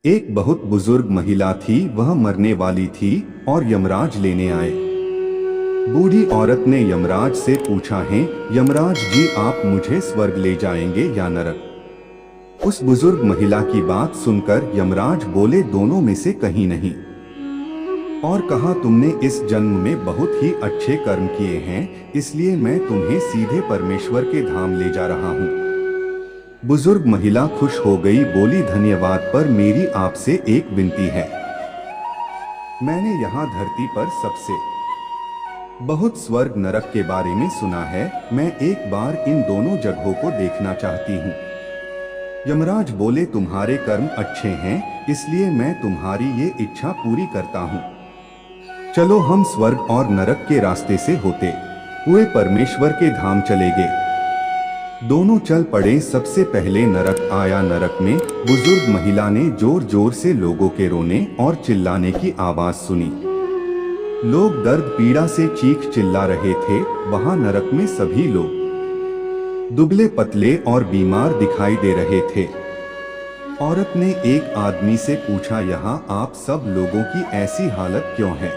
एक बहुत बुजुर्ग महिला थी, वह मरने वाली थी और यमराज लेने आए। बूढ़ी औरत ने यमराज से पूछा है, यमराज जी आप मुझे स्वर्ग ले जाएंगे या नरक? उस बुजुर्ग महिला की बात सुनकर यमराज बोले, दोनों में से कहीं नहीं। और कहा, तुमने इस जन्म में बहुत ही अच्छे कर्म किए हैं, इसलिए मैं तुम्हें सीधे परमेश्वर के धाम ले जा रहा हूँ। बुजुर्ग महिला खुश हो गई, बोली, धन्यवाद, पर मेरी आपसे एक विनती है। मैंने यहाँ धरती पर सबसे बहुत स्वर्ग नरक के बारे में सुना है, मैं एक बार इन दोनों जगहों को देखना चाहती हूँ। यमराज बोले, तुम्हारे कर्म अच्छे हैं, इसलिए मैं तुम्हारी ये इच्छा पूरी करता हूँ। चलो हम स्वर्ग और नरक के रास्ते से होते हुए परमेश्वर के धाम चले गए। दोनों चल पड़े। सबसे पहले नरक आया। नरक में बुजुर्ग महिला ने जोर जोर से लोगों के रोने और चिल्लाने की आवाज सुनी। लोग दर्द पीड़ा से चीख चिल्ला रहे थे। वहां नरक में सभी लोग दुबले पतले और बीमार दिखाई दे रहे थे। औरत ने एक आदमी से पूछा, यहाँ आप सब लोगों की ऐसी हालत क्यों है?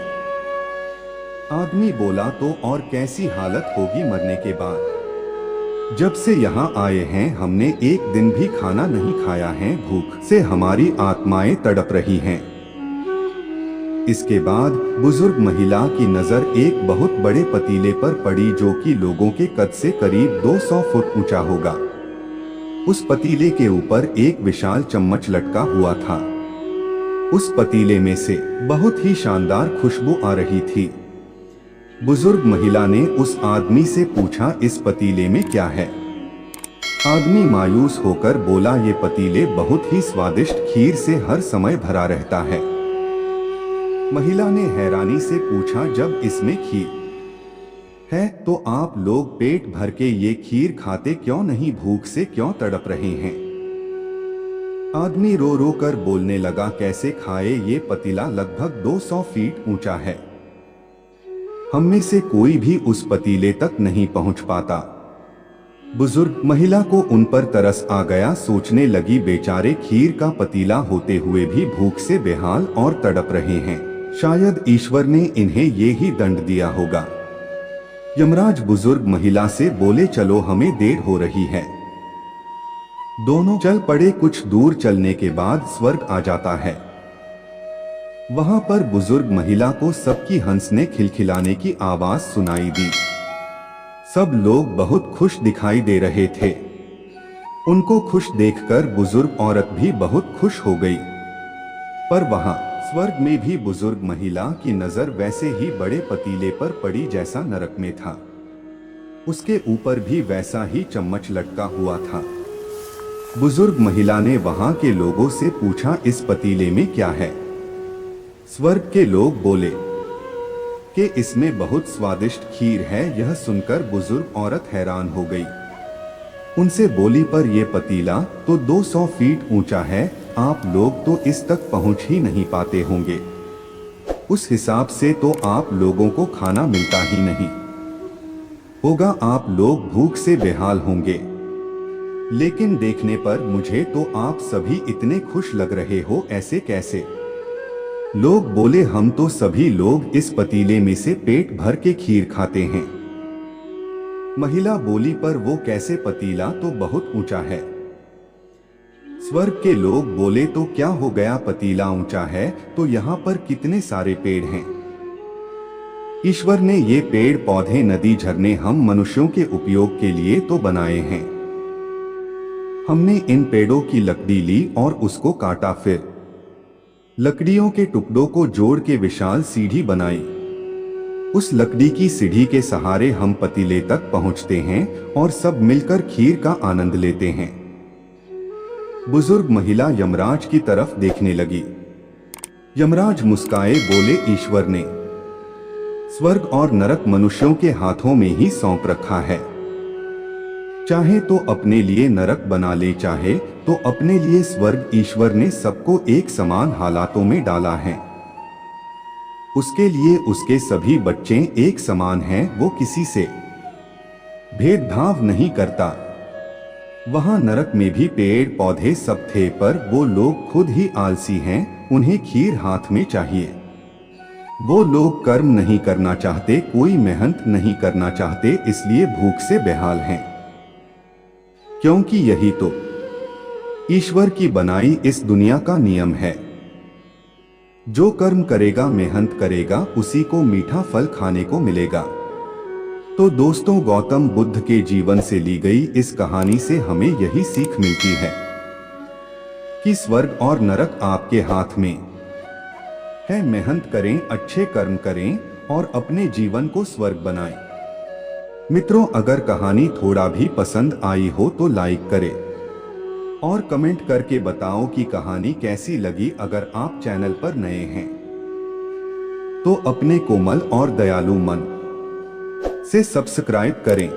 आदमी बोला, तो और कैसी हालत होगी मरने के बाद? जब से यहाँ आए हैं हमने एक दिन भी खाना नहीं खाया है, भूख से हमारी आत्माएं तड़प रही हैं। इसके बाद बुजुर्ग महिला की नजर एक बहुत बड़े पतीले पर पड़ी, जो कि लोगों के कद से करीब 200 फुट ऊंचा होगा। उस पतीले के ऊपर एक विशाल चम्मच लटका हुआ था। उस पतीले में से बहुत ही शानदार खुशबू आ रही थी। बुजुर्ग महिला ने उस आदमी से पूछा, इस पतीले में क्या है? आदमी मायूस होकर बोला, ये पतीले बहुत ही स्वादिष्ट खीर से हर समय भरा रहता है। महिला ने हैरानी से पूछा, जब इसमें खीर है तो आप लोग पेट भर के ये खीर खाते क्यों नहीं? भूख से क्यों तड़प रहे हैं? आदमी रो रो कर बोलने लगा, कैसे खाए? ये पतीला लगभग 200 फीट ऊंचा है, हम में से कोई भी उस पतीले तक नहीं पहुंच पाता। बुजुर्ग महिला को उन पर तरस आ गया। सोचने लगी, बेचारे खीर का पतीला होते हुए भी भूख से बेहाल और तड़प रहे हैं, शायद ईश्वर ने इन्हें ये ही दंड दिया होगा। यमराज बुजुर्ग महिला से बोले, चलो हमें देर हो रही है। दोनों चल पड़े। कुछ दूर चलने के बाद स्वर्ग आ जाता है। वहां पर बुजुर्ग महिला को सबकी हंसने खिलखिलाने की आवाज सुनाई दी। सब लोग बहुत खुश दिखाई दे रहे थे। उनको खुश देखकर बुजुर्ग औरत भी बहुत खुश हो गई। पर वहां स्वर्ग में भी बुजुर्ग महिला की नजर वैसे ही बड़े पतीले पर पड़ी जैसा नरक में था। उसके ऊपर भी वैसा ही चम्मच लटका हुआ था। बुजुर्ग महिला ने वहां के लोगों से पूछा, इस पतीले में क्या है? स्वर्ग के लोग बोले कि इसमें बहुत स्वादिष्ट खीर है। यह सुनकर बुजुर्ग औरत हैरान हो गई। उनसे बोली, पर यह पतीला तो 200 फीट ऊंचा है, आप लोग तो इस तक पहुंच ही नहीं पाते होंगे। उस हिसाब से तो आप लोगों को खाना मिलता ही नहीं होगा, आप लोग भूख से बेहाल होंगे। लेकिन देखने पर मुझे तो आप सभी इतने खुश लग रहे हो, ऐसे कैसे? लोग बोले, हम तो सभी लोग इस पतीले में से पेट भर के खीर खाते हैं। महिला बोली, पर वो कैसे? पतीला तो बहुत ऊंचा है। स्वर्ग के लोग बोले, तो क्या हो गया? पतीला ऊंचा है तो यहाँ पर कितने सारे पेड़ हैं। ईश्वर ने ये पेड़ पौधे नदी झरने हम मनुष्यों के उपयोग के लिए तो बनाए हैं। हमने इन पेड़ों की लकड़ी ली और उसको काटा, फिर लकड़ियों के टुकड़ों को जोड़ के विशाल सीढ़ी बनाई। उस लकड़ी की सीढ़ी के सहारे हम पतीले तक पहुंचते हैं और सब मिलकर खीर का आनंद लेते हैं। बुजुर्ग महिला यमराज की तरफ देखने लगी। यमराज मुस्काए, बोले, ईश्वर ने स्वर्ग और नरक मनुष्यों के हाथों में ही सौंप रखा है। चाहे तो अपने लिए नरक बना ले, चाहे तो अपने लिए स्वर्ग। ईश्वर ने सबको एक समान हालातों में डाला है। उसके लिए उसके सभी बच्चे एक समान हैं, वो किसी से भेदभाव नहीं करता। वहां नरक में भी पेड़ पौधे सब थे, पर वो लोग खुद ही आलसी हैं, उन्हें खीर हाथ में चाहिए। वो लोग कर्म नहीं करना चाहते, कोई मेहनत नहीं करना चाहते, इसलिए भूख से बेहाल हैं। क्योंकि यही तो ईश्वर की बनाई इस दुनिया का नियम है। जो कर्म करेगा, मेहनत करेगा, उसी को मीठा फल खाने को मिलेगा। तो दोस्तों, गौतम बुद्ध के जीवन से ली गई इस कहानी से हमें यही सीख मिलती है कि स्वर्ग और नरक आपके हाथ में है। मेहनत करें, अच्छे कर्म करें और अपने जीवन को स्वर्ग बनाएं। मित्रों, अगर कहानी थोड़ा भी पसंद आई हो तो लाइक करें और कमेंट करके बताओ कि कहानी कैसी लगी। अगर आप चैनल पर नए हैं तो अपने कोमल और दयालु मन से सब्सक्राइब करें।